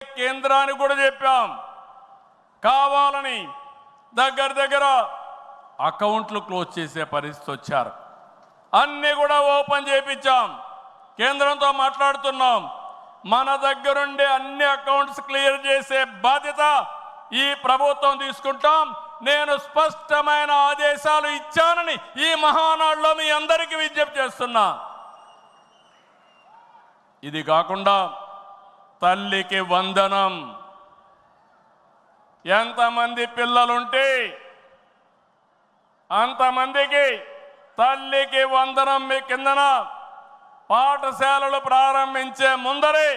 కేంద్రానికి కూడా చెప్పాం, కావాలని దగ్గర అకౌంట్లు క్లోజ్ చేసే పరిస్థితి వచ్చారు. అన్నీ కూడా ఓపెన్ చేయించాం. కేంద్రంతో మాట్లాడుతున్నాం. మన దగ్గరుండే అన్ని అకౌంట్స్ క్లియర్ చేసే బాధ్యత ఈ ప్రభుత్వం తీసుకుంటాం. నేను స్పష్టమైన ఆదేశాలు ఇచ్చానని ఈ మహానాడులో మీ అందరికీ విజ్ఞప్తి చేస్తున్నా. ఇది కాకుండా తల్లికి వందనం, ఎంతమంది పిల్లలుంటే అంతమందికి తల్లికి వందనం మీ కిందన పాఠశాలలు ప్రారంభించే ముందరే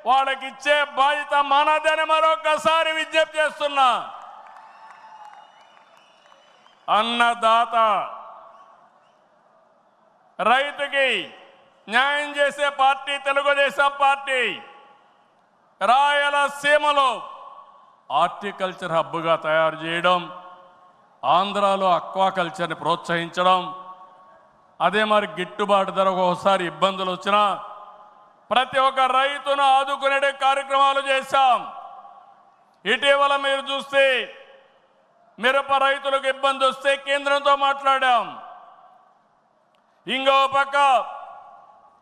వాళ్ళకి ఇచ్చే బాధ్యత మనదని మరొకసారి విజ్ఞప్తి చేస్తున్నా. అన్నదాత రైతుకి న్యాయం చేసే పార్టీ తెలుగుదేశం పార్టీ. రాయలసీమలో హార్టికల్చర్ హబ్గా తయారు చేయడం, ఆంధ్రాలో అక్వాకల్చర్ని ప్రోత్సహించడం, అదే మరి గిట్టుబాటు ధర ఒకసారి ఇబ్బందులు వచ్చినా ప్రతి ఒక్క రైతును ఆదుకునే కార్యక్రమాలు చేశాం. ఇటీవల మీరు చూస్తే మిరప రైతులకు ఇబ్బంది వస్తే కేంద్రంతో మాట్లాడాం. ఇంకో పక్క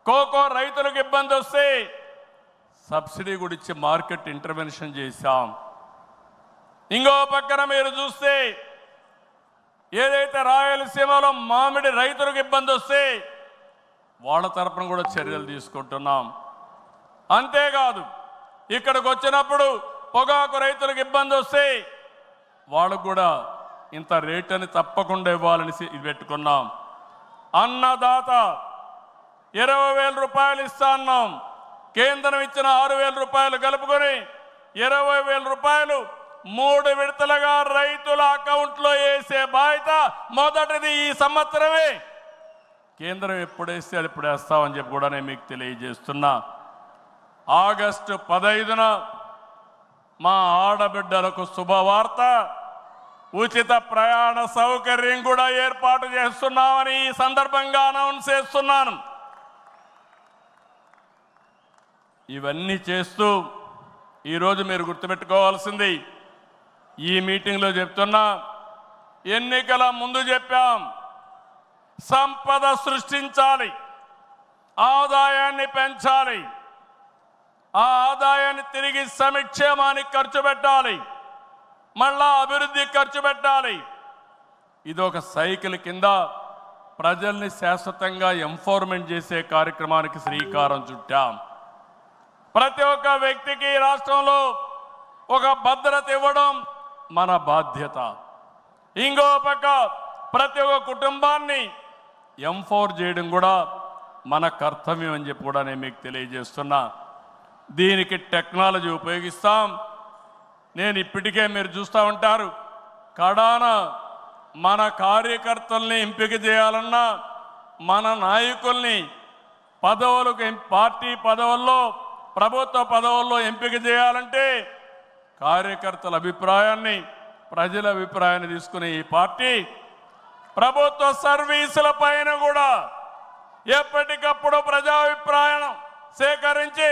కోకో రైతులకు ఇబ్బంది వస్తే సబ్సిడీ కూడా ఇచ్చి మార్కెట్ ఇంటర్వెన్షన్ చేశాం. ఇంకో పక్కన మీరు చూస్తే ఏదైతే రాయలసీమలో మామిడి రైతులకు ఇబ్బంది వస్తే వాళ్ళ తరపున కూడా చర్యలు తీసుకుంటున్నాం. అంతేకాదు ఇక్కడికి వచ్చినప్పుడు పొగాకు రైతులకు ఇబ్బంది వస్తే వాళ్ళకు కూడా ఇంత రేట్ అని తప్పకుండా ఇవ్వాలని పెట్టుకున్నాం. అన్నదాత 20,000 రూపాయలు ఇస్తా అన్నాం. కేంద్రం ఇచ్చిన 6,000 రూపాయలు కలుపుకొని 20,000 రూపాయలు 3 విడతలుగా రైతుల అకౌంట్లో వేసే బాధ్యత మొదటిది ఈ సంవత్సరమే. కేంద్రం ఎప్పుడు వేస్తే అది ఇప్పుడు వేస్తామని చెప్పి కూడా నేను మీకు తెలియజేస్తున్నా. ఆగస్టు 15న మా ఆడబిడ్డలకు శుభవార్త, ఉచిత ప్రయాణ సౌకర్యం కూడా ఏర్పాటు చేస్తున్నామని ఈ సందర్భంగా అనౌన్స్ చేస్తున్నాను. ఇవన్నీ చేస్తూ ఈరోజు మీరు గుర్తుపెట్టుకోవాల్సింది, ఈ మీటింగ్లో చెప్తున్నా, ఎన్నికల ముందు చెప్పాం, సంపద సృష్టించాలి, ఆదాయాన్ని పెంచాలి, ఆ ఆదాయాన్ని తిరిగి సంక్షేమానికి ఖర్చు పెట్టాలి, మళ్ళా అభివృద్ధి ఖర్చు పెట్టాలి. ఇది ఒక సైకిల్ కింద ప్రజల్ని శాశ్వతంగా ఎంపవర్మెంట్ చేసే కార్యక్రమానికి శ్రీకారం చుట్టాం. ప్రతి ఒక్క వ్యక్తికి రాష్ట్రంలో ఒక భద్రత ఇవ్వడం మన బాధ్యత. ఇంకో పక్క ప్రతి ఒక్క కుటుంబాన్ని ఎంపవర్ చేయడం కూడా మన కర్తవ్యం అని చెప్పి కూడా నేను మీకు తెలియజేస్తున్నా. దీనికి టెక్నాలజీ ఉపయోగిస్తాం. నేను ఇప్పటికే మీరు చూస్తూ ఉంటారు, కడాన మన కార్యకర్తల్ని ఎంపిక చేయాలన్నా, మన నాయకుల్ని పదవులకు, పార్టీ పదవుల్లో, ప్రభుత్వ పదవుల్లో ఎంపిక చేయాలంటే కార్యకర్తల అభిప్రాయాన్ని, ప్రజల అభిప్రాయాన్ని తీసుకునే ఈ పార్టీ ప్రభుత్వ సర్వీసుల పైన కూడా ఎప్పటికప్పుడు ప్రజాభిప్రాయం సేకరించి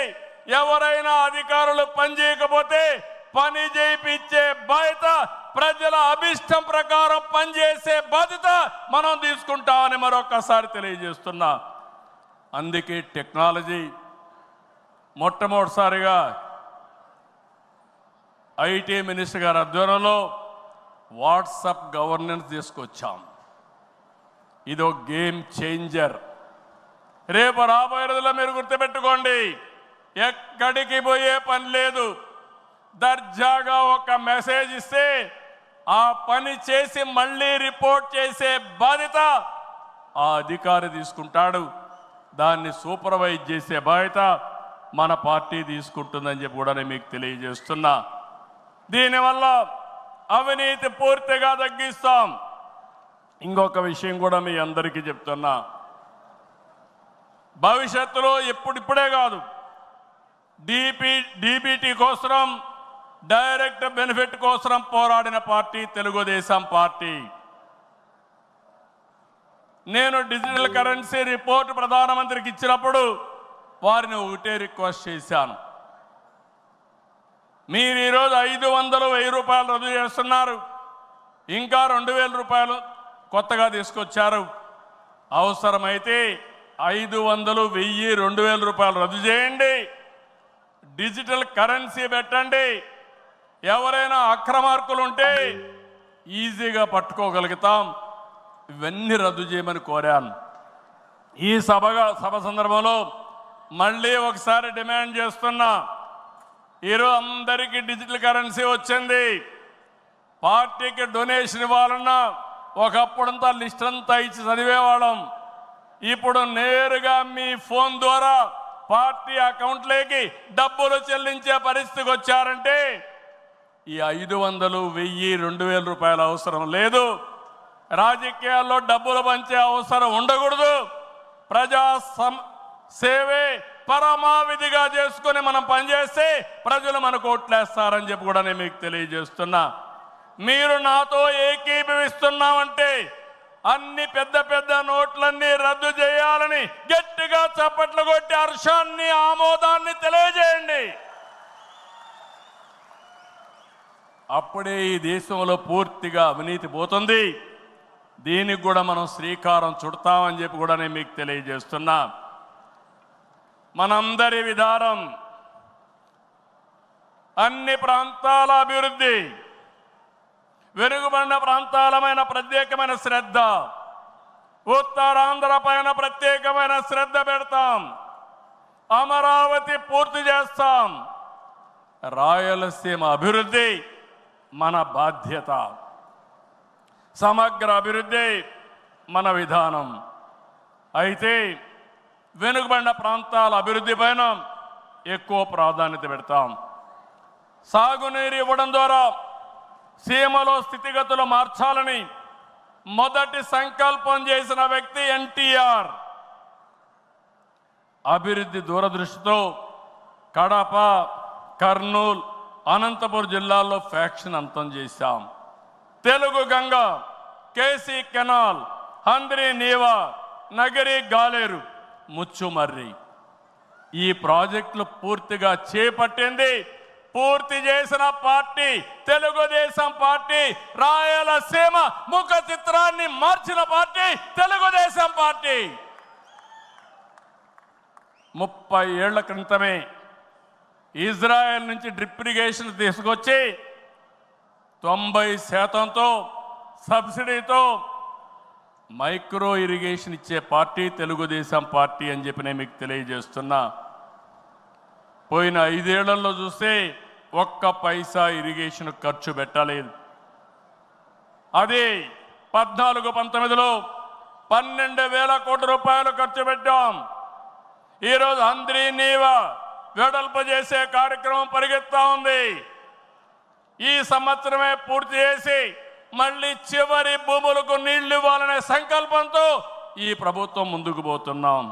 ఎవరైనా అధికారులు పనిచేయకపోతే పని చేయించే బాధ్యత, ప్రజల అభిష్టం ప్రకారం పనిచేసే బాధ్యత మనం తీసుకుంటామని మరొకసారి తెలియజేస్తున్నా. అందుకే టెక్నాలజీ మొట్టమొదటిసారిగా ఐటీ మినిస్టర్ గారి ఆధ్వర్యంలో వాట్సాప్ గవర్నెన్స్ తీసుకొచ్చాం. ఇదో గేమ్ చేంజర్. రేపు రాబోయే రోజుల్లో మీరు గుర్తుపెట్టుకోండి, ఎక్కడికి పోయే పని లేదు. దర్జాగా ఒక మెసేజ్ ఇస్తే ఆ పని చేసి మళ్ళీ రిపోర్ట్ చేసే బాధ్యత ఆ అధికారి తీసుకుంటాడు. దాన్ని సూపర్వైజ్ చేసే బాధ్యత మన పార్టీ తీసుకుంటుందని చెప్పి కూడా నేను మీకు తెలియజేస్తున్నా. దీనివల్ల అవినీతి పూర్తిగా తగ్గిస్తాం. ఇంకొక విషయం కూడా మీ అందరికీ చెప్తున్నా, భవిష్యత్తులో ఇప్పుడే కాదు, డీబీటీ కోసం, డైరెక్ట్ బెనిఫిట్ కోసం పోరాడిన పార్టీ తెలుగుదేశం పార్టీ. నేను డిజిటల్ కరెన్సీ రిపోర్ట్ ప్రధానమంత్రికి ఇచ్చినప్పుడు వారిని ఒకటే రిక్వెస్ట్ చేశాను, మీరు ఈరోజు 500, 1000 రూపాయలు రద్దు చేస్తున్నారు. ఇంకా 2000 రూపాయలు కొత్తగా తీసుకొచ్చారు. అవసరమైతే 500, 1000, 2000 రూపాయలు రద్దు చేయండి. డిజిటల్ కరెన్సీ పెట్టండి. ఎవరైనా అక్రమార్కులు ఉంటే ఈజీగా పట్టుకోగలుగుతాం. ఇవన్నీ రద్దు చేయమని కోరాను. ఈ సభ సందర్భంలో మళ్ళీ ఒకసారి డిమాండ్ చేస్తున్నా. ఈరోజు అందరికీ డిజిటల్ కరెన్సీ వచ్చింది. పార్టీకి డొనేషన్ ఇవ్వాలన్నా ఒకప్పుడంతా లిస్ట్ అంతా ఇచ్చి చదివేవాళ్ళం. ఇప్పుడు నేరుగా మీ ఫోన్ ద్వారా పార్టీ అకౌంట్లోకి డబ్బులు చెల్లించే పరిస్థితికి వచ్చారంటే ఈ 500, 1000, 2000 రూపాయల అవసరం లేదు. రాజకీయాల్లో డబ్బులు పంచే అవసరం ఉండకూడదు. ప్రజా సేవే పరమావిధిగా చేసుకుని మనం పనిచేస్తే ప్రజలు మనకు ఓట్లేస్తారని చెప్పి కూడా నేను మీకు తెలియజేస్తున్నా. మీరు నాతో ఏకీభవిస్తున్నామంటే అన్ని పెద్ద పెద్ద నోట్లన్నీ రద్దు చేయాలని గట్టిగా చప్పట్లు కొట్టి హర్షాన్ని, ఆమోదాన్ని తెలియజేయండి. అప్పుడే ఈ దేశంలో పూర్తిగా అవినీతి పోతుంది. దీనికి కూడా మనం శ్రీకారం చుడతామని చెప్పి కూడా నేను మీకు తెలియజేస్తున్నా. మనందరి విధానం అన్ని ప్రాంతాల అభివృద్ధి, వెనుకబడిన ప్రాంతాలమైన ప్రత్యేకమైన శ్రద్ధ, ఉత్తరాంధ్ర పైన ప్రత్యేకమైన శ్రద్ధ పెడతాం. అమరావతి పూర్తి చేస్తాం. రాయలసీమ అభివృద్ధి మన బాధ్యత. సమగ్ర అభివృద్ధి మన విధానం. అయితే వెనుకబడిన ప్రాంతాల అభివృద్ధి పైన ఎక్కువ ప్రాధాన్యత పెడతాం. సాగునీరు ఇవ్వడం ద్వారా సీమలో స్థితిగతులు మార్చాలని మొదటి సంకల్పం చేసిన వ్యక్తి ఎన్టీఆర్. అభివృద్ధి దూరదృష్టితో కడప, కర్నూలు, అనంతపురం జిల్లాల్లో ఫ్యాక్షన్ అంతం చేశాం. తెలుగు గంగ, కేసీ కెనాల్, హంద్రీ నీవా, నగరి గాలేరు, ముచ్చుమర్రి ఈ ప్రాజెక్టులు పూర్తిగా చేపట్టింది, పూర్తి చేసిన పార్టీ తెలుగుదేశం పార్టీ. రాయలసీమ ముఖ చిత్రాన్ని మార్చిన పార్టీ తెలుగుదేశం పార్టీ. 30 ఏళ్ల క్రితమే ఇజ్రాయెల్ నుంచి డ్రిప్ ఇరిగేషన్ తీసుకొచ్చి 90% సబ్సిడీతో మైక్రో ఇరిగేషన్ ఇచ్చే పార్టీ తెలుగుదేశం పార్టీ అని చెప్పి నేను మీకు తెలియజేస్తున్నా. పోయిన 5 ఏళ్లలో చూస్తే ఒక్క పైసా ఇరిగేషన్ ఖర్చు పెట్టలేదు. అది 14-19లో 12,000 కోట్ల రూపాయలు ఖర్చు పెట్టాం. ఈరోజు హంద్రీ నీవా వెడల్పు చేసే కార్యక్రమం పరిగెత్తా ఉంది. ఈ సంవత్సరమే పూర్తి చేసి మళ్ళీ చివరి భూములకు నీళ్లు ఇవ్వాలనే సంకల్పంతో ఈ ప్రభుత్వం ముందుకు పోతున్నాం.